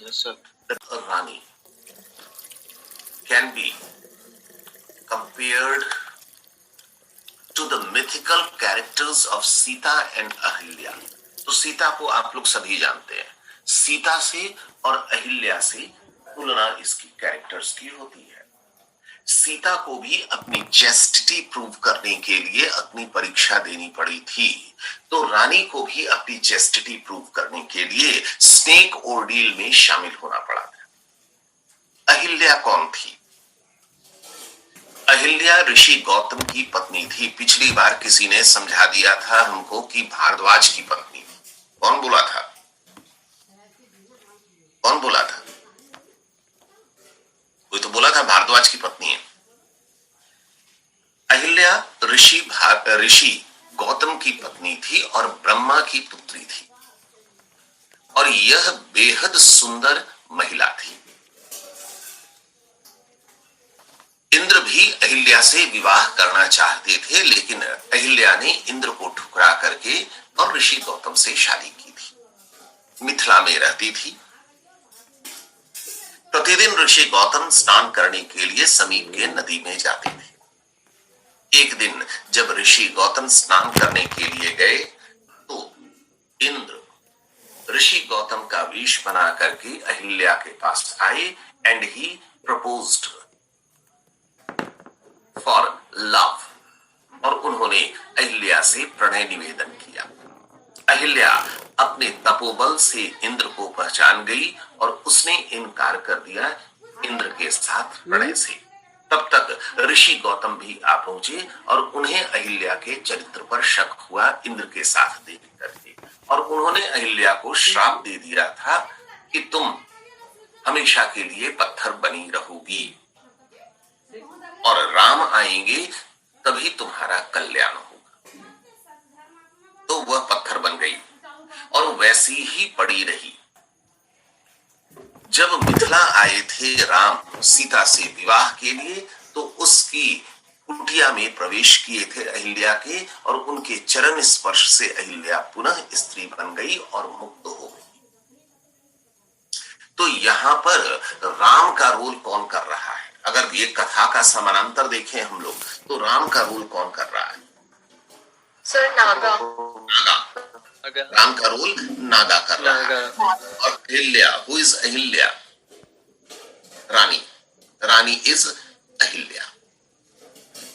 Yes, sir. A Rani can be compared to the mythical characters of Sita and Ahilya. तो सीता को आप लोग सभी जानते हैं, सीता से और अहिल्या से तुलना इसकी कैरेक्टर्स की होती है। सीता को भी अपनी चेस्टिटी प्रूव करने के लिए अपनी परीक्षा देनी पड़ी थी, तो रानी को भी अपनी चेस्टिटी प्रूव करने के लिए स्नेक ऑर्डील में शामिल होना पड़ा था। अहिल्या कौन थी? अहिल्या ऋषि गौतम की पत्नी थी। पिछली बार किसी ने समझा दिया था हमको कि भारद्वाज की पत्नी थी। कौन बोला था? कौन बोला था? कोई तो बोला था भारद्वाज की पत्नी है। अहिल्या ऋषि गौतम की पत्नी थी और ब्रह्मा की पुत्री थी, और यह बेहद सुंदर महिला थी। इंद्र भी अहिल्या से विवाह करना चाहते थे, लेकिन अहिल्या ने इंद्र को ठुकरा करके और ऋषि गौतम से शादी की थी। मिथिला में रहती थी। प्रतिदिन ऋषि गौतम स्नान करने के लिए समीप के नदी में जाते थे। एक दिन जब ऋषि गौतम स्नान करने के लिए गए तो इंद्र ऋषि गौतम का वेश बना करके अहिल्या के पास आए and he proposed for love, और उन्होंने अहिल्या से प्रणय निवेदन किया। अहिल्या अपने तपोबल से इंद्र को पहचान गई और उसने इनकार कर दिया इंद्र के साथ प्रणय से। तब तक ऋषि गौतम भी आ पहुंचे और उन्हें अहिल्या के चरित्र पर शक हुआ इंद्र के साथ देख करके, और उन्होंने अहिल्या को श्राप दे दिया था कि तुम हमेशा के लिए पत्थर बनी रहोगी और राम आएंगे तभी तुम्हारा कल्याण होगा। तो वह पत्थर बन गई और वैसी ही पड़ी रही। जब मिथिला आए थे राम सीता से विवाह के लिए, तो उसकी कुटिया में प्रवेश किए थे अहिल्या के, और उनके चरण स्पर्श से अहिल्या पुनः स्त्री बन गई और मुक्त हो गई। तो यहां पर राम का रोल कौन कर रहा है? अगर ये कथा का समानांतर देखें हम लोग, तो राम का रोल कौन कर रहा है? सर नागा। राम का रोल नागा कर रहा है। और Ahilya, who is Ahilya? Rani is Ahilya.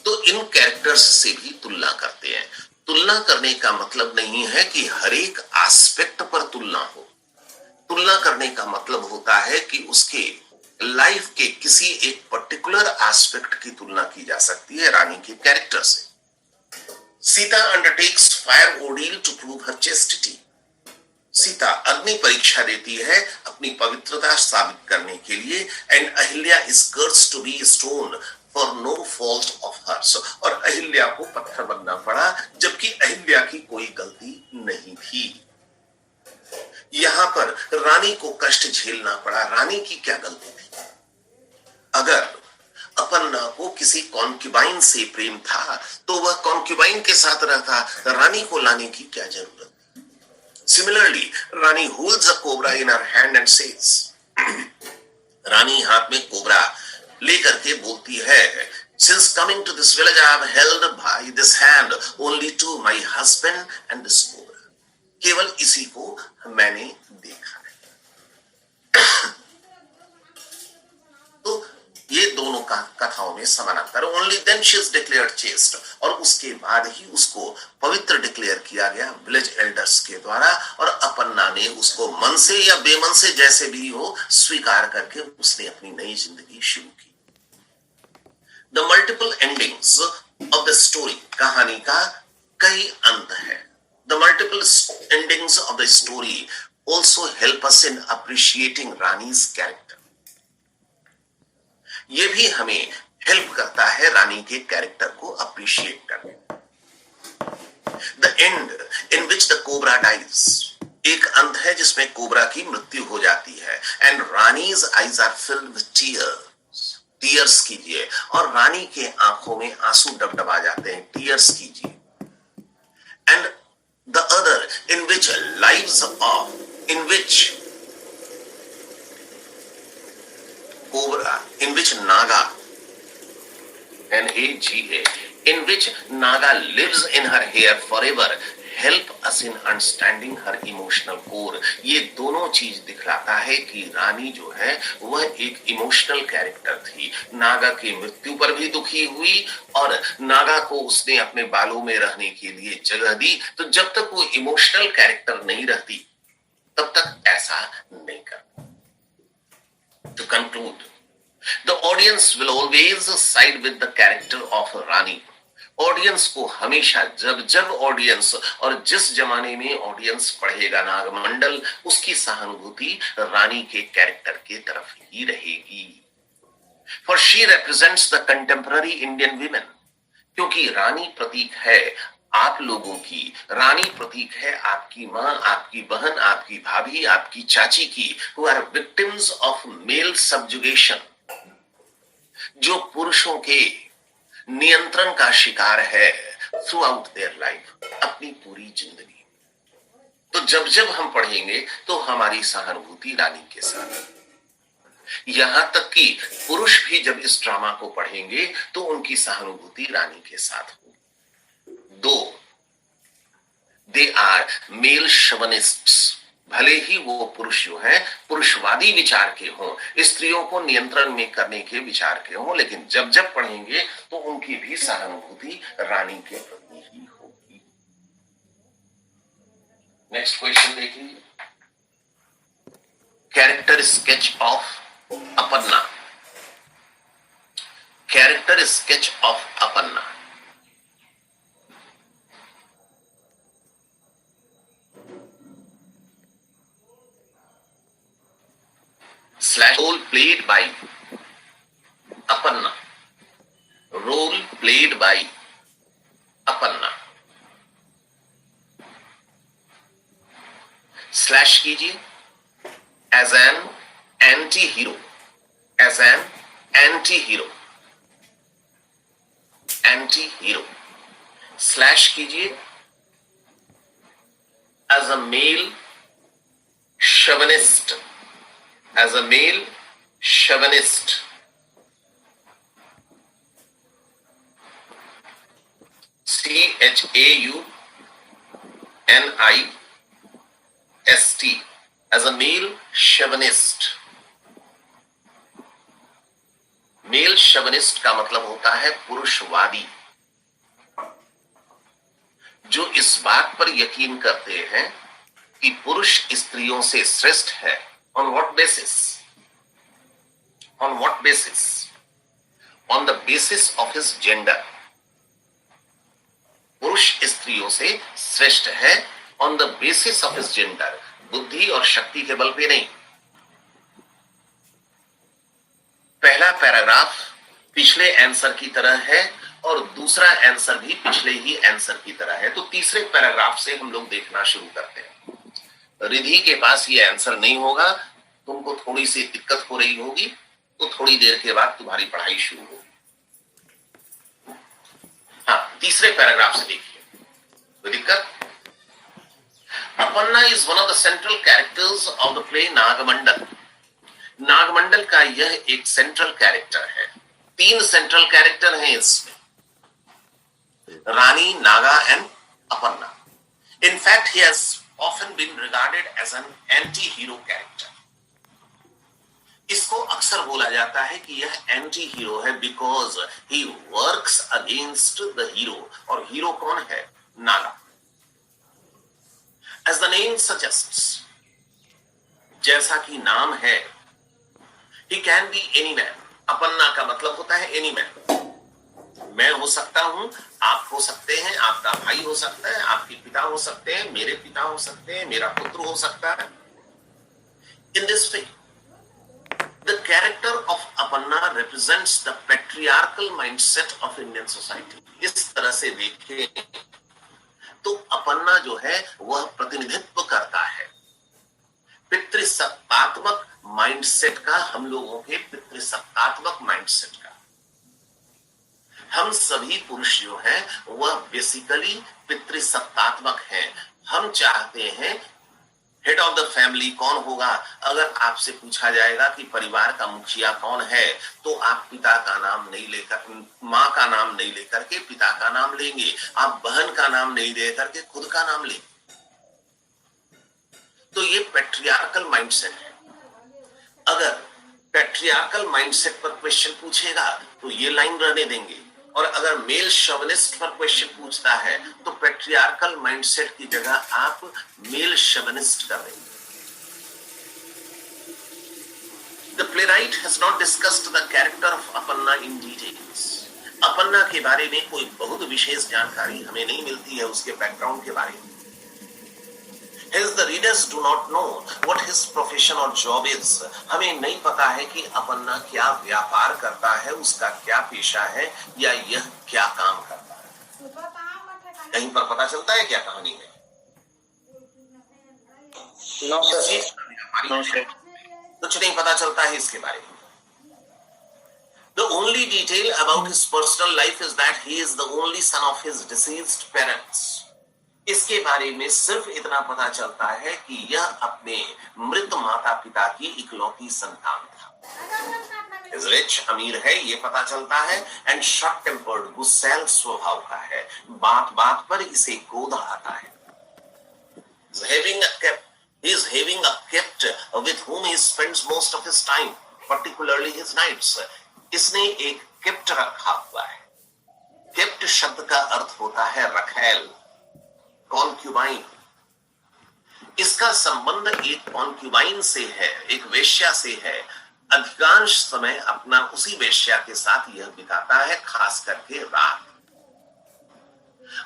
तो इन कैरेक्टर्स से भी तुलना करते हैं। तुलना करने का मतलब नहीं है कि हर एक एस्पेक्ट पर तुलना हो। तुलना करने का मतलब होता है कि उसके लाइफ के किसी एक पर्टिकुलर एस्पेक्ट की तुलना की जा सकती है रानी के कैरेक्टर से। Sita undertakes fire ordeal to prove her chastity. Sita अग्नि परीक्षा देती है अपनी पवित्रता साबित करने के लिए, and Ahalya is cursed to be stone for no fault of hers. और अहिल्या को पत्थर बनना पड़ा, जबकि अहिल्या की कोई गलती नहीं थी। यहां पर रानी को कष्ट झेलना पड़ा। रानी की क्या गलती थी? अगर अपन्ना को किसी कॉन्क्यूबाइन से प्रेम था तो वह कॉन्क्यूबाइन के साथ रहता, रानी को लाने की क्या जरूरत? Similarly Rani holds a cobra in her hand and says, Rani हाथ में कोबरा लेकर के बोलती है, since coming to this village I have held by this hand only to my husband and this cobra. केवल इसी को मैंने देखा है। तो ये दोनों का कथाओं में समानांतर। Only then she is declared chaste, और उसके बाद ही उसको पवित्र डिक्लेयर किया गया विलेज एल्डर्स के द्वारा, और अपन्ना ने उसको मन से या बेमन से जैसे भी हो स्वीकार करके उसने अपनी नई जिंदगी शुरू की। The multiple endings of the story, कहानी का कई अंत है। The multiple endings of the story also help us in appreciating Rani's character. ये भी हमें हेल्प करता है रानी के कैरेक्टर को अप्रिशिएट करने। The end in which the cobra dies, एक अंत है जिसमें कोबरा की मृत्यु हो जाती है, and Rani's eyes are filled with tears कीजिए, और रानी के आंखों में आंसू डबडबा जाते हैं, टीयर्स कीजिए। And the other in which Naga, Naga, in which Naga lives in her hair forever, help us in understanding her emotional core. ये दोनों चीज दिखलाता है कि रानी जो है वह एक इमोशनल कैरेक्टर थी। नागा की मृत्यु पर भी दुखी हुई और नागा को उसने अपने बालों में रहने के लिए जगह दी। तो जब तक वो इमोशनल कैरेक्टर नहीं रहती तब तक ऐसा नहीं करती। To conclude, the audience will always side with the character of Rani. Audience को हमेशा जब ऑडियंस और जिस जमाने में ऑडियंस पढ़ेगा नागमंडल, उसकी सहानुभूति रानी के कैरेक्टर के तरफ ही रहेगी। For she represents the contemporary Indian women, क्योंकि रानी प्रतीक है आप लोगों की, रानी प्रतीक है आपकी मां, आपकी बहन, आपकी भाभी, आपकी चाची की, who are victims of male subjugation, जो पुरुषों के नियंत्रण का शिकार है थ्रू आउट देयर लाइफ, अपनी पूरी जिंदगी। तो जब हम पढ़ेंगे तो हमारी सहानुभूति रानी के साथ, यहां तक कि पुरुष भी जब इस ड्रामा को पढ़ेंगे तो उनकी सहानुभूति रानी के साथ होगी। दो, दे आर मेल शोविनिस्ट्स, भले ही वो पुरुष जो है पुरुषवादी विचार के हों, स्त्रियों को नियंत्रण में करने के विचार के हों, लेकिन जब पढ़ेंगे तो उनकी भी सहानुभूति रानी के प्रति ही होगी। नेक्स्ट क्वेश्चन देखिए, character sketch of Appanna. Character sketch of Appanna. Role played by Aparna. Role played by Aparna. Slash कीजिए, as an anti-hero. As an anti-hero. Anti-hero. Slash कीजिए, as a male chauvinist. As a male chauvinist. CHAUNIST. As a male chauvinist. Male chauvinist का मतलब होता है पुरुषवादी, जो इस बात पर यकीन करते हैं कि पुरुष स्त्रियों से श्रेष्ठ है। On what basis? On what basis? On the basis of his gender. पुरुष स्त्रियों से श्रेष्ठ है on the basis of his gender, बुद्धि और शक्ति के बल पे नहीं। पहला पैराग्राफ पिछले आंसर की तरह है और दूसरा आंसर भी पिछले ही आंसर की तरह है। तो तीसरे पैराग्राफ से हम लोग देखना शुरू करते हैं। रिधि के पास ये आंसर नहीं होगा, तुमको थोड़ी सी दिक्कत हो रही होगी, तो थोड़ी देर के बाद तुम्हारी पढ़ाई शुरू होगी। हाँ, तीसरे पैराग्राफ से देखिए, कोई दिक्कत? Appanna is one of the central characters of the play Nagamandala. Nagamandala का यह एक सेंट्रल कैरेक्टर है। 3 सेंट्रल कैरेक्टर हैं इसमें, Rani, Naga and Appanna. In fact, he has often been regarded as an anti-hero character. इसको अक्सर बोला जाता है कि यह एंटी हीरो है because he works against the hero. और हीरो कौन है? Naga. As the name suggests, जैसा कि नाम है, he can be any man. Appanna का मतलब होता है एनी मैन। मैं हो सकता हूं, आप हो सकते हैं, आपका भाई हो सकता है, आपके पिता हो सकते हैं, मेरे पिता हो सकते हैं, मेरा पुत्र हो सकता है। इन this way the character of Aparna represents the patriarchal mindset of Indian society. इस तरह से देखें तो अपन्ना जो है वह प्रतिनिधित्व करता है पितृसत्तात्मक माइंडसेट का, हम लोगों के पितृसत्तात्मक माइंडसेट का। हम सभी पुरुष जो हैं वह बेसिकली पितृसत्तात्मक हैं। हम चाहते हैं हेड ऑफ द फैमिली कौन होगा? अगर आपसे पूछा जाएगा कि परिवार का मुखिया कौन है, तो आप पिता का नाम नहीं लेकर, माँ का नाम नहीं लेकर के पिता का नाम लेंगे। आप बहन का नाम नहीं लेकर के खुद का नाम लेंगे। तो ये पैट्रियार्कल माइंडसेट है। अगर पैट्रियार्कल माइंडसेट पर क्वेश्चन पूछेगा तो ये लाइन रहने देंगे, और अगर मेल शोविनिस्ट पर क्वेश्चन पूछता है तो पैट्रियार्कल माइंडसेट की जगह आप मेल शोविनिस्ट कर देंगे। The playwright has not discussed the character of Aparna in details. अपन्ना के बारे में कोई बहुत विशेष जानकारी हमें नहीं मिलती है, उसके बैकग्राउंड के बारे में। Hence the readers do not know what his profession or job is. हमें नहीं पता है कि अपन्ना क्या व्यापार करता है, उसका क्या पेशा है, या यह क्या काम करता है। कहीं पर पता चलता है क्या कहानी में? नो सर, कुछ नहीं पता चलता है इसके बारे में। The only detail about his personal life is that he is the only son of his deceased parents. इसके बारे में सिर्फ इतना पता चलता है कि यह अपने मृत माता पिता की इकलौती संतान था। Is rich, अमीर है, ये पता चलता है। एंड शॉर्ट टेम्पर्ड, गुस्सैल स्वभाव का है, बात बात पर इसे क्रोध आता है। He is having a kept with whom he spends most of his time, particularly his nights. इसने एक kept रखा हुआ है। kept शब्द का अर्थ होता है रखैल, कॉन्क्यूबाइन। इसका संबंध एक कॉन्क्यूबाइन से है, एक वेश्या से है। अधिकांश समय अपना उसी वेश्या के साथ यह बिताता है, खास करके रात।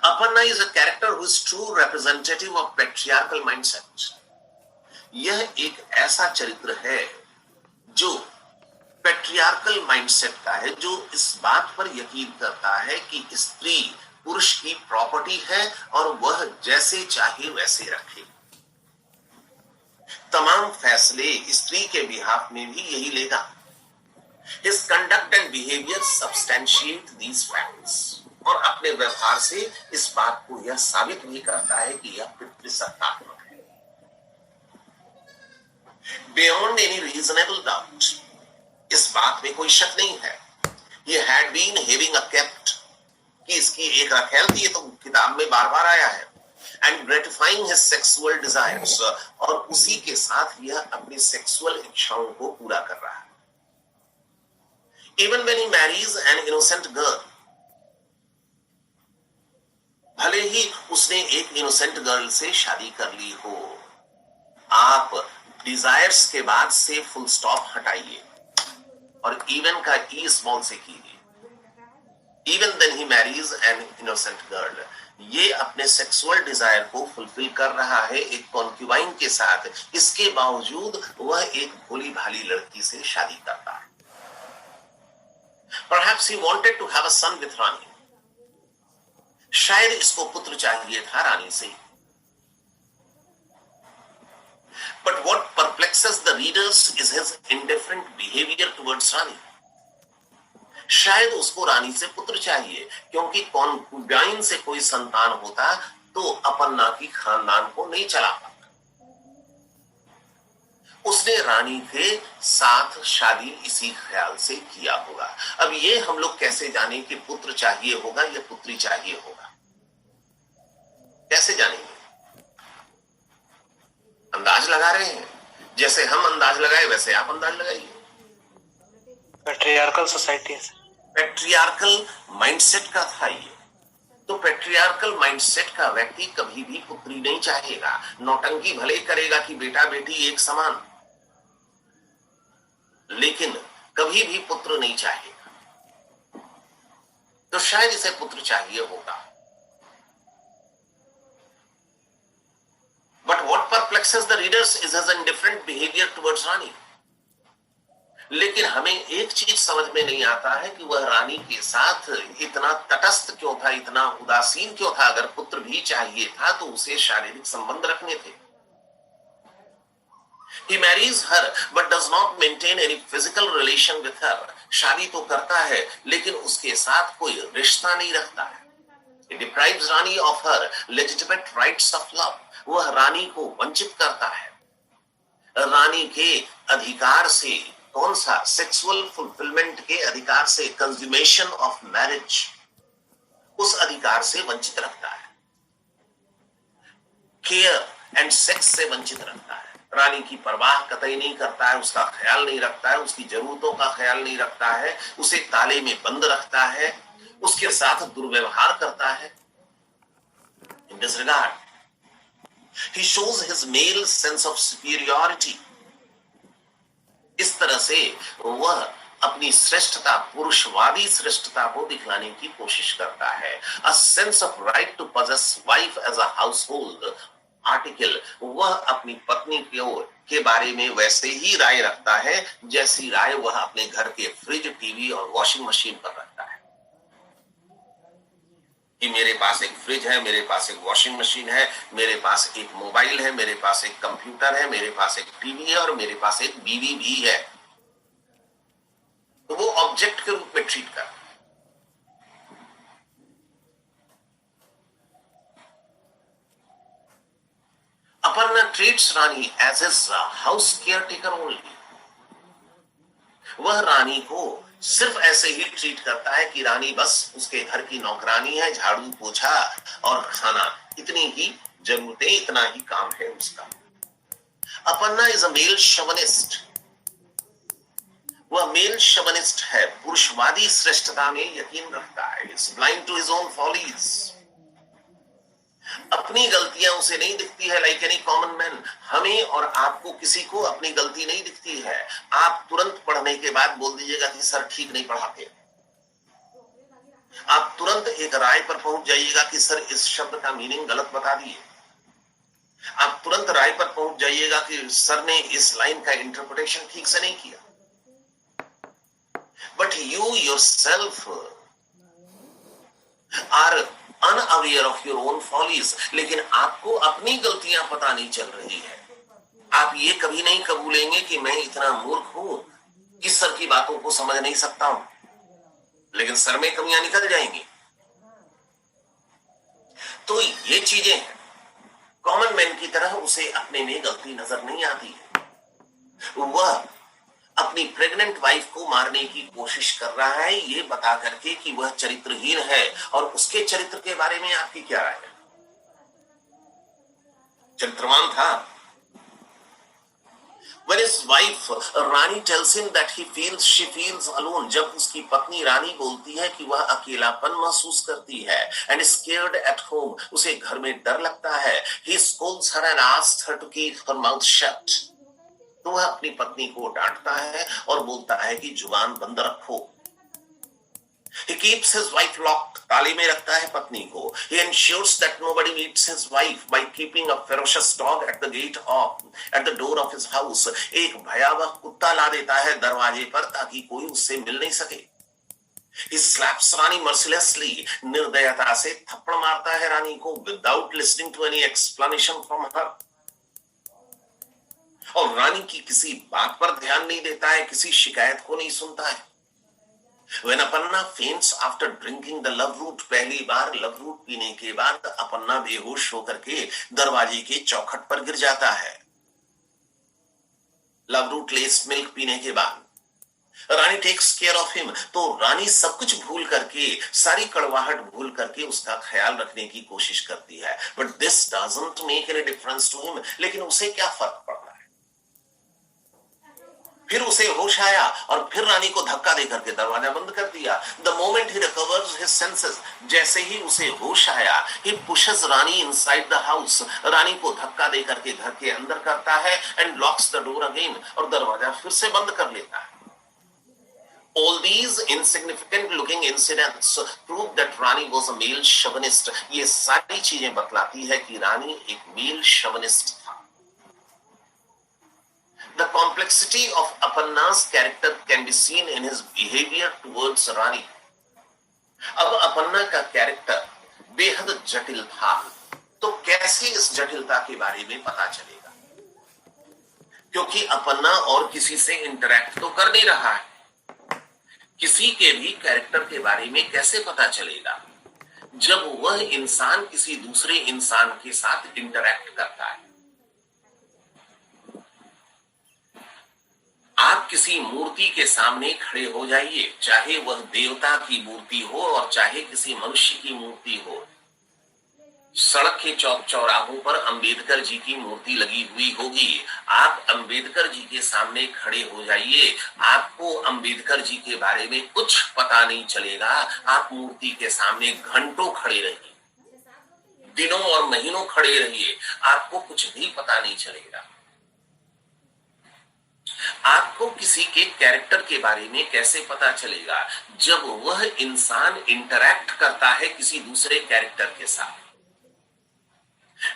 Aparna is a character who is true representative of patriarchal mindset. यह एक ऐसा चरित्र है जो पैट्रियार्कल माइंडसेट का है, जो इस बात पर यकीन करता है कि स्त्री पुरुष की प्रॉपर्टी है और वह जैसे चाहे वैसे रखे। तमाम फैसले स्त्री के बिहाफ में भी यही लेगा। His conduct and behavior substantiate these facts. और अपने व्यवहार से इस बात को यह साबित भी करता है कि यह पितृसत्तात्मक है। Beyond any reasonable doubt, इस बात में कोई शक नहीं है। He had been having a kept, कि इसकी एक रखेल थी, ये तो किताब में बार बार आया है। And gratifying his sexual desires, और उसी के साथ यह अपनी सेक्सुअल इच्छाओं को पूरा कर रहा है। Even when he marries an innocent girl, भले ही उसने एक इनोसेंट गर्ल से शादी कर ली हो, आप डिजायर्स के बाद से फुल स्टॉप हटाइए और इवन का ई स्मॉल से कीजिए। Even then he marries an innocent girl. ये अपने सेक्सुअल डिजायर को फुलफिल कर रहा है एक कॉन्क्यूबाइन के साथ। इसके बावजूद वह एक भोली भाली लड़की से शादी करता है। Perhaps he wanted to have a son with Rani. शायद इसको पुत्र चाहिए था रानी से। But what perplexes the readers is his indifferent behavior towards Rani. शायद उसको रानी से पुत्र चाहिए, क्योंकि कॉन्क्यूबाइन से कोई संतान होता तो अपन्ना की खानदान को नहीं चला पाता। उसने रानी के साथ शादी इसी ख्याल से किया होगा। अब ये हम लोग कैसे जाने कि पुत्र चाहिए होगा या पुत्री चाहिए होगा? कैसे जानेंगे? अंदाज लगा रहे हैं, जैसे हम अंदाज लगाए वैसे आप अंदाज लगाइए। पैट्रियार्कल सोसाइटी है, पैट्रियार्कल माइंडसेट का था ये। तो पैट्रियार्कल माइंडसेट का व्यक्ति कभी भी पुत्री नहीं चाहेगा। नौटंकी भले करेगा कि बेटा बेटी एक समान, लेकिन कभी भी पुत्र नहीं चाहेगा। तो शायद इसे पुत्र चाहिए होगा। But what perplexes the readers is his indifferent behavior towards Rani. लेकिन हमें एक चीज समझ में नहीं आता है कि वह रानी के साथ इतना तटस्थ क्यों था, इतना उदासीन क्यों था। अगर पुत्र भी चाहिए था तो उसे शारीरिक संबंध रखने थे। He marries her but does not maintain any physical relation with her. शादी तो करता है लेकिन उसके साथ कोई रिश्ता नहीं रखता है। He deprives Rani of her legitimate rights of love. वह रानी को वंचित करता है। रानी के अधिकार से, कौन सा, सेक्सुअल फुलफिलमेंट के अधिकार से, कंज्यूमेशन ऑफ मैरिज, उस अधिकार से वंचित रखता है, केयर एंड सेक्स से वंचित रखता है। रानी की परवाह कतई नहीं करता है, उसका ख्याल नहीं रखता है, उसकी जरूरतों का ख्याल नहीं रखता है, उसे ताले में बंद रखता है, उसके साथ दुर्व्यवहार करता है। In this regard he shows his male sense of superiority। इस तरह से वह अपनी श्रेष्ठता, पुरुषवादी श्रेष्ठता को दिखलाने की कोशिश करता है। A sense of right to possess wife as a household article। वह अपनी पत्नी के बारे में वैसे ही राय रखता है जैसी राय वह अपने घर के फ्रिज, टीवी और वॉशिंग मशीन पर रखता है कि मेरे पास एक फ्रिज है, मेरे पास एक वॉशिंग मशीन है, मेरे पास एक मोबाइल है, मेरे पास एक कंप्यूटर है, मेरे पास एक टीवी है और मेरे पास एक बीवी भी है। तो वो ऑब्जेक्ट के रूप में ट्रीट कर। Aparna treats Rani as his house caretaker only. वह रानी को सिर्फ ऐसे ही ट्रीट करता है कि रानी बस उसके घर की नौकरानी है, झाड़ू पोछा और खाना, इतनी ही जरूरतें, इतना ही काम है उसका। Aparna is a male chauvinist. वह मेल शोविनिस्ट है, पुरुषवादी श्रेष्ठता में यकीन रखता है। Is blind to his own follies. अपनी गलतियां उसे नहीं दिखती है। लाइक एनी कॉमन मैन, हमें और आपको किसी को अपनी गलती नहीं दिखती है। आप तुरंत पढ़ने के बाद बोल दीजिएगा कि सर ठीक नहीं पढ़ाते। आप तुरंत एक राय पर पहुंच जाइएगा कि सर इस शब्द का मीनिंग गलत बता दिए। आप तुरंत राय पर पहुंच जाइएगा कि सर ने इस लाइन का इंटरप्रिटेशन ठीक से नहीं किया। But you yourself are unaware of your own follies। लेकिन आपको अपनी गलतियां पता नहीं चल रही है। आप ये कभी नहीं कबूलेंगे कि मैं इतना मूर्ख हूं कि सर की बातों को समझ नहीं सकता हूं, लेकिन सर में कमियां निकल जाएंगी। तो ये चीजें हैं। कॉमन मैन की तरह उसे अपने में गलती नजर नहीं आती है। वह अपनी प्रेग्नेंट वाइफ को मारने की कोशिश कर रहा है, ये बता करके कि वह चरित्रहीन है। और उसके चरित्र के बारे में आपकी क्या राय है? चरित्रवान था। When his wife Rani tells him that she feels alone, जब उसकी पत्नी रानी बोलती है कि वह अकेलापन महसूस करती है, and scared at home, उसे घर में डर लगता है, he scolds her and asks her to keep her mouth shut। तो वह अपनी पत्नी को डांटता है और बोलता है कि जुबान बंद रखो। He keeps his wife locked, ताले में रखता है पत्नी को। He ensures that nobody meets his wife by keeping a ferocious dog at the door of his house। एक भयावह कुत्ता ला देता है दरवाजे पर ताकि कोई उससे मिल नहीं सके। He slaps रानी mercilessly, निर्दयता से थप्पड़ मारता है रानी को, without listening to any explanation from her। और रानी की किसी बात पर ध्यान नहीं देता है, किसी शिकायत को नहीं सुनता है। When Aparna faints after drinking the love root, पहली बार लव रूट पीने के बाद अपर्णा बेहोश होकर के दरवाजे के चौखट पर गिर जाता है। लव रूट लेस मिल्क पीने के बाद रानी टेक्स केयर ऑफ हिम। तो रानी सब कुछ भूल करके, सारी कड़वाहट भूल करके उसका ख्याल रखने की कोशिश करती है। But this doesn't make any difference to him. लेकिन उसे क्या फर्क पड़ता है? फिर उसे होश आया और फिर रानी को धक्का देकर के दरवाजा बंद कर दिया। The moment he recovers his senses, जैसे ही उसे होश आया, he pushes Rani inside the house. Rani को धक्का देकर के घर के अंदर करता है and locks the door again, और दरवाजा फिर से बंद कर लेता है। All these insignificant looking incidents prove that Rani was a male chauvinist। ये सारी चीजें बतलाती है कि रानी एक मेल chauvinist था। The complexity of Aparna's character can be seen in his behavior towards Rani। अब अपर्णा का कैरेक्टर बेहद जटिल था, तो कैसे इस जटिलता के बारे में पता चलेगा? क्योंकि अपर्णा और किसी से इंटरैक्ट तो कर नहीं रहा है। किसी के भी कैरेक्टर के बारे में कैसे पता चलेगा? जब वह इंसान किसी दूसरे इंसान के साथ इंटरैक्ट करता है। आप किसी मूर्ति के सामने खड़े हो जाइए, चाहे वह देवता की मूर्ति हो और चाहे किसी मनुष्य की मूर्ति हो। सड़क के चौक चौराहों पर अंबेडकर जी की मूर्ति लगी हुई होगी। आप अंबेडकर जी के सामने खड़े हो जाइए, आपको अंबेडकर जी के बारे में कुछ पता नहीं चलेगा। आप मूर्ति के सामने घंटों खड़े रहिए, दिनों और महीनों खड़े रहिए, आपको कुछ भी पता नहीं चलेगा। आपको किसी के कैरेक्टर के बारे में कैसे पता चलेगा? जब वह इंसान इंटरैक्ट करता है किसी दूसरे कैरेक्टर के साथ।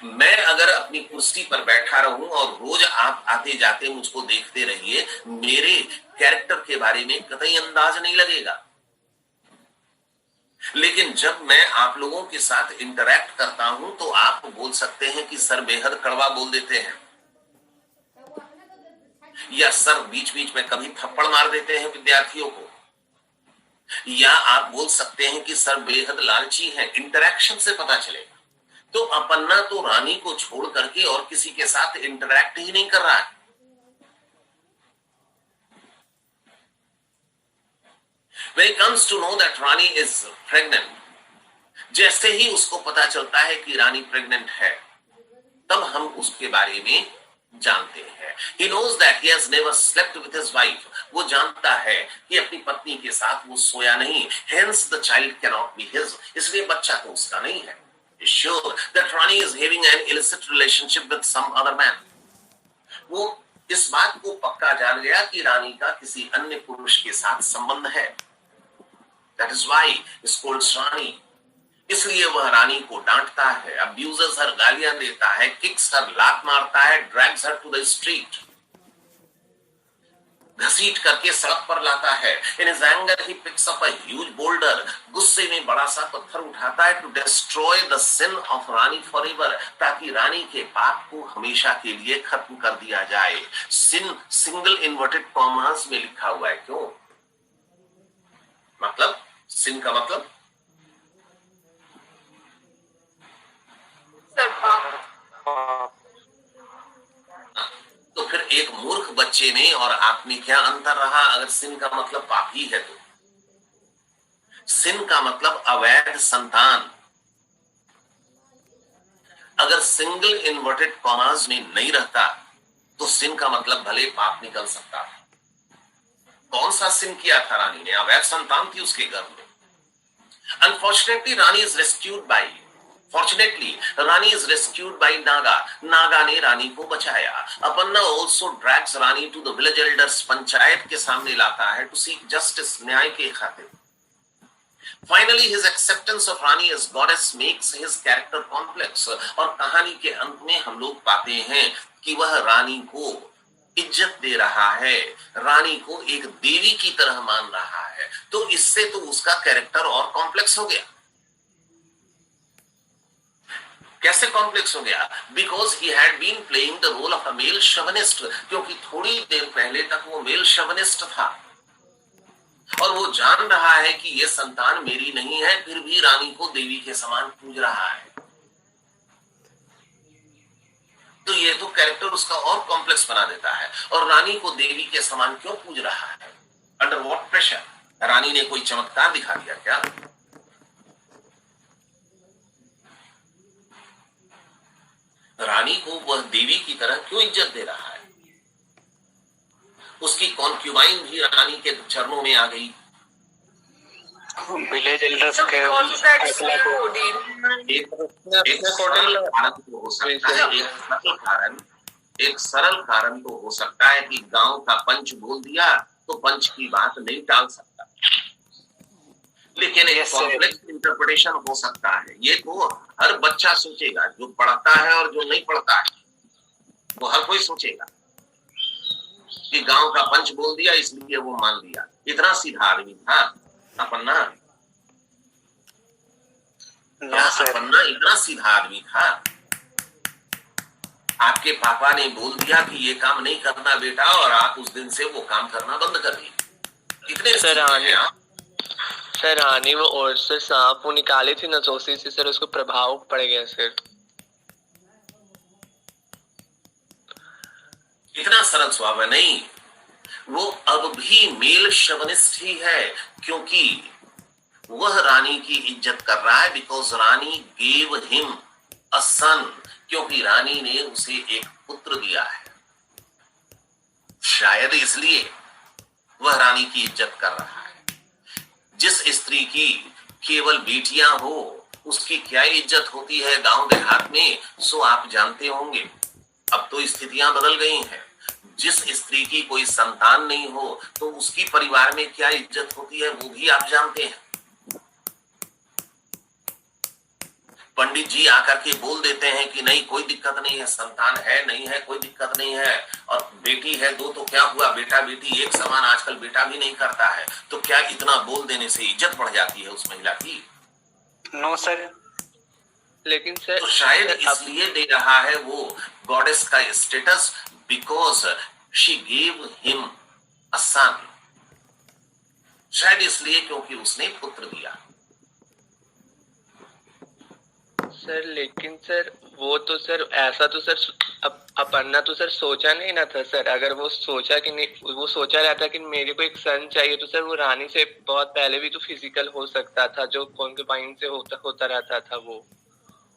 मैं अगर अपनी कुर्सी पर बैठा रहूं और रोज आप आते जाते मुझको देखते रहिए, मेरे कैरेक्टर के बारे में कतई अंदाज नहीं लगेगा। लेकिन जब मैं आप लोगों के साथ इंटरैक्ट करता हूं तो आप बोल सकते हैं कि सर बेहद कड़वा बोल देते हैं, या सर बीच बीच में कभी थप्पड़ मार देते हैं विद्यार्थियों को, या आप बोल सकते हैं कि सर बेहद लालची हैं। इंटरैक्शन से पता चलेगा। तो अपन्ना तो रानी को छोड़ करके और किसी के साथ इंटरैक्ट ही नहीं कर रहा है। When it comes to know that Rani is pregnant, जैसे ही उसको पता चलता है कि रानी प्रेग्नेंट है, तब हम उसके बारे में जानते हैं। He knows that he has never slept with his wife. वो जानता है कि अपनी पत्नी के साथ वो सोया नहीं। Hence the child cannot be his. इसलिए बच्चा तो उसका नहीं है। Sure that Rani is having an illicit relationship with some other man. वो इस बात को पक्का जान गया कि रानी का किसी अन्य पुरुष के साथ संबंध है। That is why he scolds Rani. इसलिए वह रानी को डांटता है, अब्यूजेस हर, गालियां देता है, किक्स हर, लात मारता है, drags her to the street, घसीट करके सड़क पर लाता है। In his anger he picks up a huge boulder, गुस्से में बड़ा सा पत्थर उठाता है, to destroy the sin of Rani forever, ताकि रानी के पाप को हमेशा के लिए खत्म कर दिया जाए। सिन सिंगल इन्वर्टेड कॉमास में लिखा हुआ है। क्यों? मतलब सिन का मतलब तो फिर एक मूर्ख बच्चे में और आप में क्या अंतर रहा? अगर सिन का मतलब पापी है तो सिन का मतलब अवैध संतान। अगर सिंगल इन्वर्टेड कॉमास में नहीं रहता तो सिन का मतलब भले पाप निकल सकता था। कौन सा सिन किया था रानी ने? अवैध संतान थी उसके गर्भ में। Unfortunately Rani is rescued by Fortunately, Rani is rescued by Naga. Naga ने रानी को बचाया। अपन्ना also drags Rani to the village elders, panchayat के सामने लाता है to seek justice, न्याय के खातिर। Finally, his acceptance of Rani as goddess makes his character complex. और कहानी के अंत में हम लोग पाते हैं कि वह रानी को इज्जत दे रहा है, रानी को एक देवी की तरह मान रहा है। तो इससे तो उसका कैरेक्टर और कॉम्प्लेक्स हो गया। कैसे कॉम्प्लेक्स हो गया? Because he had been playing the role of a male chauvinist, क्योंकि थोड़ी देर पहले तक वो मेल शवनिस्ट था और वो जान रहा है कि ये संतान मेरी नहीं है, फिर भी रानी को देवी के समान पूज रहा है। तो ये तो कैरेक्टर उसका और कॉम्प्लेक्स बना देता है। और रानी को देवी के समान क्यों पूज रहा है? Under what pressure? रानी ने कोई चमत्कार दिखा दिया क्या? रानी को वह देवी की तरह क्यों इज्जत दे रहा है? उसकी कॉन्क्यूबाइन भी रानी के चरणों में आ गई। विलेज एल्डर्स के एक सरल कारण तो हो सकता है कि गांव का पंच बोल दिया तो पंच की बात नहीं टाल सकता, लेकिन एक कॉम्प्लेक्स इंटरप्रिटेशन हो सकता है। ये तो हर बच्चा सोचेगा, जो पढ़ता है और जो नहीं पढ़ता है, वो हर कोई सोचेगा कि गांव का पंच बोल दिया इसलिए वो मान लिया। इतना सीधा आदमी था अपन्ना? अपन्ना इतना सीधा आदमी था? आपके पापा ने बोल दिया कि ये काम नहीं करना बेटा, और आप उस दिन से वो काम करना बंद कर दिए। इतने सर सर रानी वो और से सांप वो निकाली थी नसोसी से सर, उसको प्रभाव पड़ गया सर। इतना सरल स्वभाव नहीं, वो अब भी मेल शवनिस्ट ही है, क्योंकि वह रानी की इज्जत कर रहा है because Rani gave him a son, क्योंकि रानी ने उसे एक पुत्र दिया है। शायद इसलिए वह रानी की इज्जत कर रहा है। जिस स्त्री की केवल बेटियां हो उसकी क्या इज्जत होती है गांव देहात में, सो आप जानते होंगे। अब तो स्थितियां बदल गई हैं। जिस स्त्री की कोई संतान नहीं हो तो उसकी परिवार में क्या इज्जत होती है वो भी आप जानते हैं। पंडित जी आकर के बोल देते हैं कि नहीं कोई दिक्कत नहीं है, संतान है नहीं है कोई दिक्कत नहीं है, और बेटी है दो तो क्या हुआ, बेटा बेटी एक समान आजकल बेटा भी नहीं करता है, तो क्या इतना बोल देने से इज्जत बढ़ जाती है उस महिला की? No sir. लेकिन सर तो शायद इसलिए दे रहा है वो गॉडेस का status because she gave him a son, शायद इसलिए क्योंकि उसने पुत्र दिया। सर लेकिन सर वो तो सर ऐसा तो सर अपर्णा तो सर सोचा नहीं ना था सर। अगर वो सोचा कि नहीं, वो सोचा रहता कि मेरे को एक सन चाहिए, तो सर वो रानी से बहुत पहले भी तो फिजिकल हो सकता था, जो कॉन्क्यूबाइन से होता रहता था वो।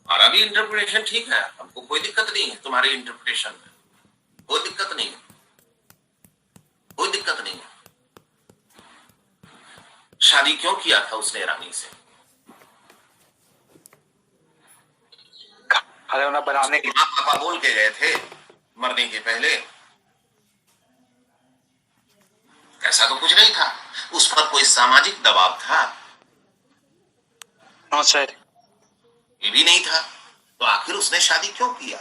हमारा भी इंटरप्रिटेशन ठीक है, हमको कोई दिक्कत नहीं है तुम्हारे इंटरप्रिटेशन में, कोई दिक्कत नहीं है, कोई दिक्कत नहीं है। शादी क्यों किया था उसने रानी से? खाना बनाने के पापा बोल के गए थे मरने के पहले, ऐसा तो कुछ नहीं था। उस पर कोई सामाजिक दबाव था? No sir. ये भी नहीं था, तो आखिर उसने शादी क्यों किया?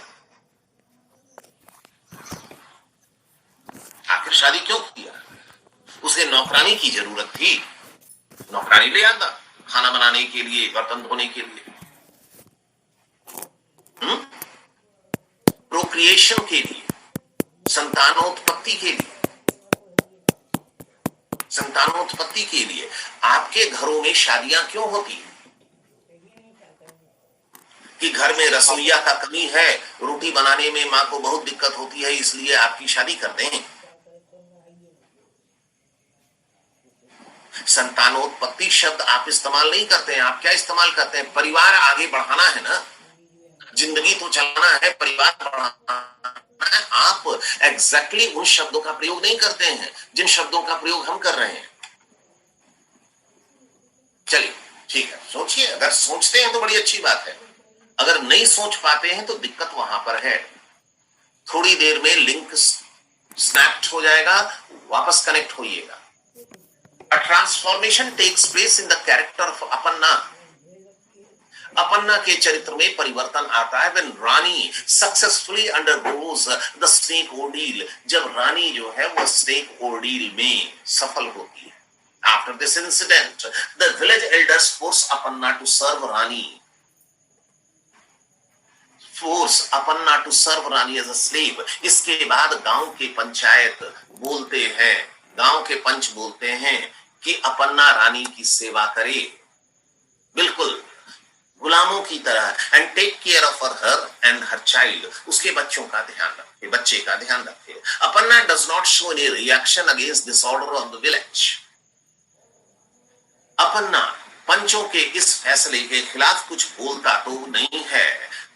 आखिर शादी क्यों किया? उसे नौकरानी की जरूरत थी, नौकरानी ले आता खाना बनाने के लिए, बर्तन धोने के लिए, प्रोक्रिएशन के लिए, संतानोत्पत्ति के लिए, संतानोत्पत्ति के लिए। आपके घरों में शादियां क्यों होती है? कि घर में रसोइया का कमी है, रोटी बनाने में मां को बहुत दिक्कत होती है, इसलिए आपकी शादी कर दें। संतानोत्पत्ति शब्द आप इस्तेमाल नहीं करते हैं। आप क्या इस्तेमाल करते हैं? परिवार आगे बढ़ाना है ना, जिंदगी तो चलाना है, परिवार बढ़ाना है। आप एग्जैक्टली उन शब्दों का प्रयोग नहीं करते हैं जिन शब्दों का प्रयोग हम कर रहे हैं। चलिए ठीक है, सोचिए। अगर सोचते हैं तो बड़ी अच्छी बात है, अगर नहीं सोच पाते हैं तो दिक्कत वहां पर है। थोड़ी देर में लिंक स्नैप्ड हो जाएगा, वापस कनेक्ट होइएगा। A transformation takes place in the character of Aparna. Appanna के चरित्र में परिवर्तन आता है when Rani successfully undergoes the snake ordeal, जब रानी जो है वो snake ordeal में सफल होती है। After this incident, the village elders force Aparna to serve Rani. Force Aparna to serve Rani as a slave. इसके बाद गांव के पंचायत बोलते हैं, गांव के पंच बोलते हैं कि अपन्ना रानी की सेवा करे, बिल्कुल गुलामों की तरह, and take care of her and her child, उसके बच्चों का ध्यान रखे, बच्चे का ध्यान रखे। Appanna does not show any reaction against this order of the village. Appanna पंचों के इस फैसले के खिलाफ कुछ बोलता तो नहीं है,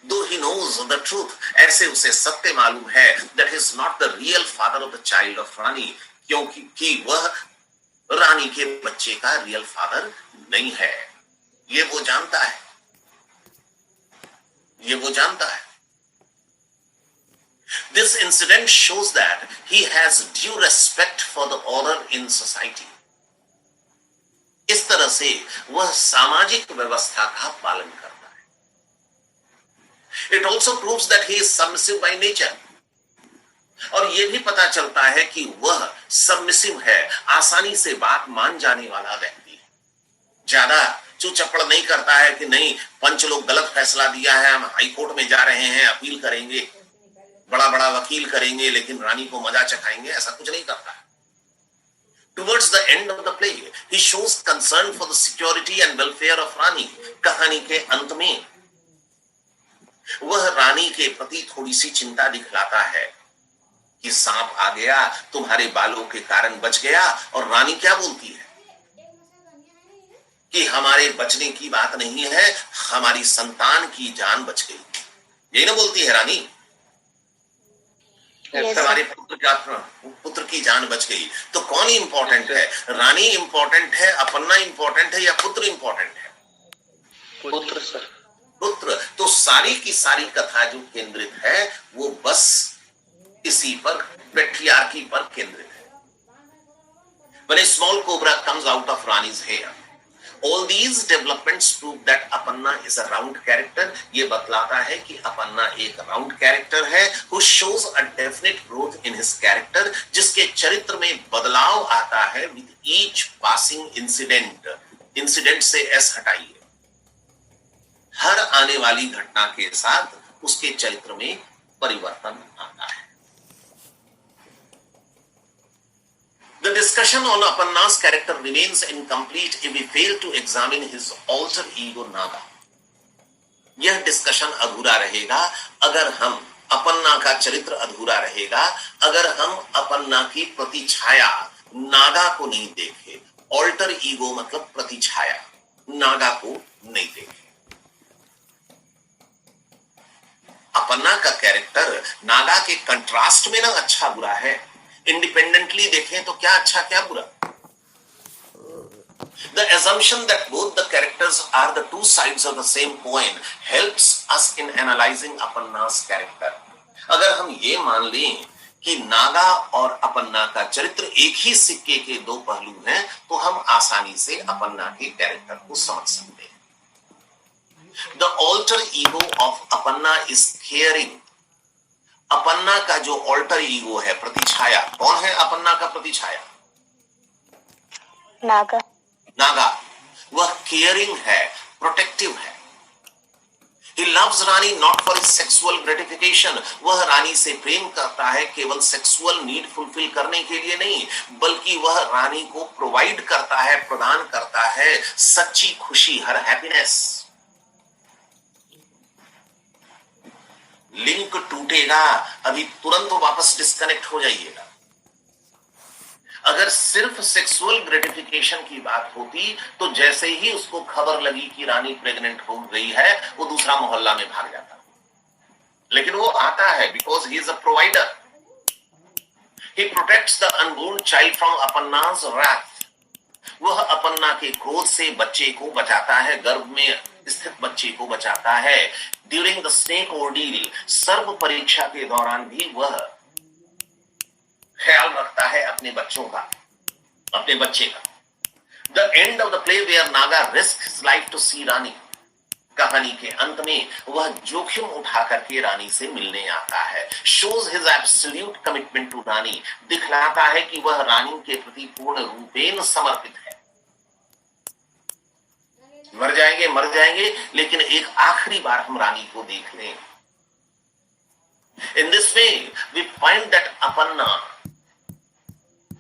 दो ही नोज द ट्रूथ, ऐसे उसे सत्य मालूम है that is not the real father of the child of Rani, क्योंकि वह रानी के बच्चे का रियल फादर नहीं है। ये वो जानता है, ये वो जानता है। This incident shows that he has due respect for the order in society. इस तरह से वह सामाजिक व्यवस्था का पालन करता है। It also proves that he is submissive by nature. और यह भी पता चलता है कि वह सबमिसिव है, आसानी से बात मान जाने वाला व्यक्ति है, ज्यादा चुचपड़ नहीं करता है कि नहीं पंच लोग गलत फैसला दिया है, हम हाई कोर्ट में जा रहे हैं, अपील करेंगे, बड़ा बड़ा वकील करेंगे, लेकिन रानी को मजा चखाएंगे, ऐसा कुछ नहीं करता है। Towards the end of the play. He shows concern for the security and welfare of Rani. कहानी के अंत में वह रानी के प्रति थोड़ी सी चिंता दिखलाता है कि सांप आ गया, तुम्हारे बालों के कारण बच गया। और रानी क्या बोलती है कि हमारे बचने की बात नहीं है, हमारी संतान की जान बच गई। यही ना बोलती है रानी, हमारे पुत्र की जान बच गई। तो कौन इंपॉर्टेंट है, रानी इंपॉर्टेंट है, अपन्ना इंपॉर्टेंट है, या पुत्र इंपॉर्टेंट है? पुत्र सर। पुत्र। तो सारी की सारी कथा जो केंद्रित है वो बस इसी पर, पेट्रियार्की पर केंद्रित है। When a small cobra comes out of Rani's hair, all these developments prove that Aparna is a round character. ये बतलाता है कि अपन्ना एक राउंड कैरेक्टर है, who shows a definite growth in his character, जिसके चरित्र में बदलाव आता है with each passing incident. Incident से एस हटाइए, हर आने वाली घटना के साथ उसके चरित्र में परिवर्तन आता है। The discussion on Aparna's character remains incomplete if we fail to examine his alter ego Naga. यह डिस्कशन अधूरा रहेगा अगर हम, अपन्ना का चरित्र अधूरा रहेगा अगर हम अपन्ना की प्रतिछाया नागा को नहीं देखें। ऑल्टर ईगो मतलब प्रतिछाया, नागा को नहीं देखें। अपन्ना का कैरेक्टर नागा के कंट्रास्ट में ना अच्छा बुरा है, इंडिपेंडेंटली देखें तो क्या अच्छा क्या बुरा। The assumption that both the characters are the two sides of the same coin helps us in analyzing Apanna's character. अगर हम ये मान लें कि नागा और अपन्ना का चरित्र एक ही सिक्के के दो पहलू हैं, तो हम आसानी से अपन्ना के कैरेक्टर को समझ सकते हैं। The alter ego of Apanna is caring. अपन्ना का जो ऑल्टर ईगो है, प्रतिछाया, कौन है अपन्ना का प्रतिछाया? नागा। नागा। वह केयरिंग है, प्रोटेक्टिव है। He loves Rani not for his sexual gratification. वह रानी से प्रेम करता है केवल सेक्सुअल नीड फुलफिल करने के लिए नहीं, बल्कि वह रानी को प्रोवाइड करता है, प्रदान करता है सच्ची खुशी, हर हैप्पीनेस। लिंक टूटेगा, अभी तुरंत वापस डिस्कनेक्ट हो जाइएगा। अगर सिर्फ सेक्सुअल ग्रेटिफिकेशन की बात होती तो जैसे ही उसको खबर लगी कि रानी प्रेग्नेंट हो गई है, वो दूसरा मोहल्ला में भाग जाता। लेकिन वो आता है because he is a provider. He protects the unborn child from Appanna's wrath. वह अपन्ना के क्रोध से बच्चे को बचाता है, गर्भ में स्थित बच्चे को बचाता है। ड्यूरिंग द स्नेक ऑर्डील, सर्व परीक्षा के दौरान भी वह ख्याल रखता है अपने बच्चों का, अपने बच्चे का। The end of the play where Naga risks his life to see Rani, कहानी के अंत में वह जोखिम उठा करके रानी से मिलने आता है। Shows his absolute commitment to Rani, दिखलाता है कि वह रानी के प्रति पूर्ण रूपेण समर्पित है। मर जाएंगे लेकिन एक आखिरी बार हम रानी को देख लें। In this way we find that Appanna,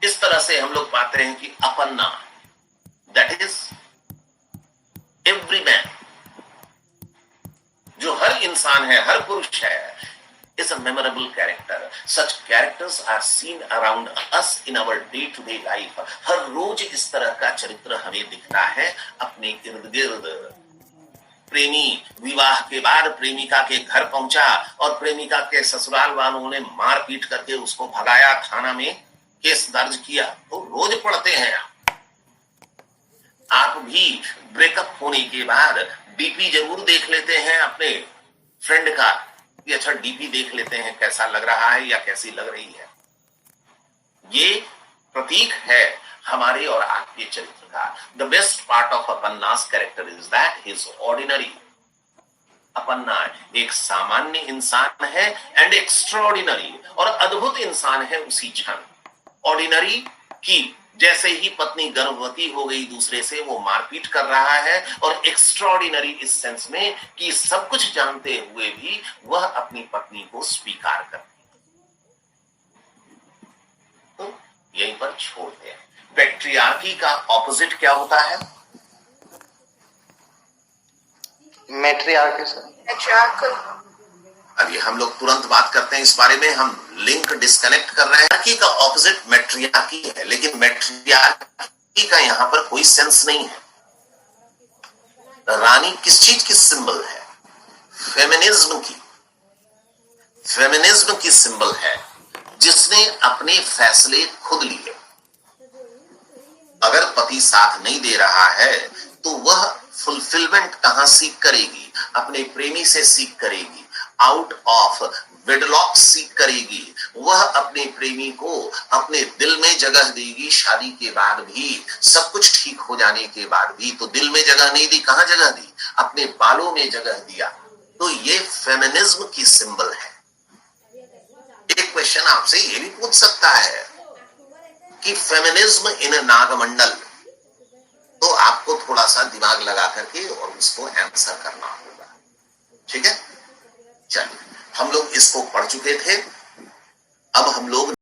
इस तरह से हम लोग पाते हैं कि Appanna that is every man, जो हर इंसान है, हर पुरुष है, is a memorable character. Such characters are seen around us in our day-to-day life. हर रोज इस तरह का चरित्र हमें दिखता है अपने इर्द गिर्द। प्रेमी विवाह के बाद प्रेमिका के घर पहुंचा और प्रेमिका के ससुराल वालों ने मार पीट करके उसको भगाया, थाना में केस दर्ज किया, तो रोज पढ़ते हैं। आप भी ब्रेकअप होने के बाद डीपी जरूर देख लेते हैं अपने फ्रेंड का, ये अच्छा डीपी देख लेते हैं कैसा लग रहा है या कैसी लग रही है। ये प्रतीक है हमारे और आपके चरित्र का। The best part of Appanna's character is that he is ordinary. Appanna एक सामान्य इंसान है एंड एक्स्ट्राऑर्डिनरी, और अद्भुत इंसान है उसी क्षण। ऑर्डिनरी की जैसे ही पत्नी गर्भवती हो गई दूसरे से, वो मारपीट कर रहा है, और एक्स्ट्राऑर्डिनरी इस सेंस में कि सब कुछ जानते हुए भी वह अपनी पत्नी को स्वीकार करती है। तो यहीं पर छोड़ते हैं। पेट्रियार्की का ऑपोजिट क्या होता है? मैट्रियार्की सर। Patriarchal. अभी हम लोग तुरंत बात करते हैं इस बारे में, हम लिंक डिस्कनेक्ट कर रहे हैं। मैट्रियार्की का ऑपोजिट मैट्रियार्की है, लेकिन मैट्रियार्की का यहां पर कोई सेंस नहीं है। रानी किस चीज की सिंबल है? फेमिनिज्म की। फेमिनिज्म की सिंबल है, जिसने अपने फैसले खुद लिए। अगर पति साथ नहीं दे रहा है तो वह फुलफिलमेंट कहां सीख करेगी? अपने प्रेमी से सीख करेगी, आउट ऑफ वेडलॉक सीख करेगी। वह अपने प्रेमी को अपने दिल में जगह देगी, शादी के बाद भी, सब कुछ ठीक हो जाने के बाद भी। तो दिल में जगह नहीं दी, कहां जगह दी? अपने बालों में जगह दिया। तो ये फेमिनिज्म की सिंबल है। एक क्वेश्चन आपसे ये भी पूछ सकता है कि फेमिनिज्म इन नागमंडल, तो आपको थोड़ा सा दिमाग लगा करके और उसको आंसर करना होगा। ठीक है, चलिए, हम लोग इसको पढ़ चुके थे। अब हम लोग